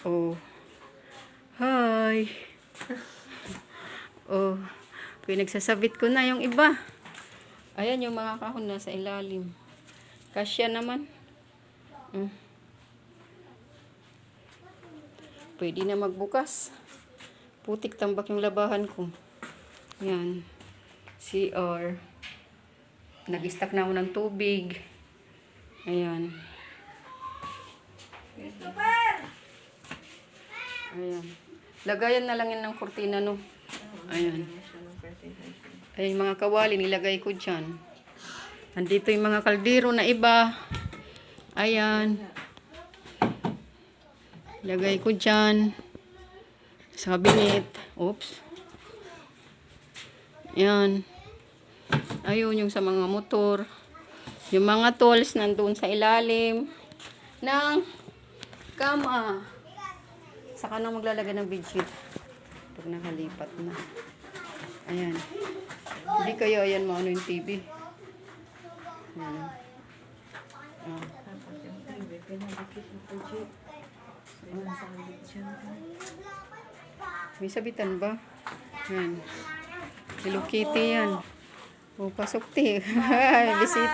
Oh. Hi. Oh. Pinagsasabit ko na yung iba. Ayan yung mga kahon na sa ilalim. Kasya naman. Pwede na magbukas. Putik tambak yung labahan ko. Yan. CR. Nag-stack na ako ng tubig. Ayan. Ayan. Lagayan na lang yan ng kurtina, no? Ayan. Ay, mga kawali, nilagay ko dyan. Andito yung mga kaldero na iba. Ayan. Lagay ko dyan. Sa kabinet. Oops. Ayan. Ayun yung sa mga motor. Yung mga tools nandun sa ilalim ng kama. Saka na maglalagay ng bedsheet pag nakalipat na. Ayan. Hindi kayo ayan mo ano yung TV. Ayan. May sabitan ba? Ayan. Hello Kitty yan. Oh, pasok ti. Bisita.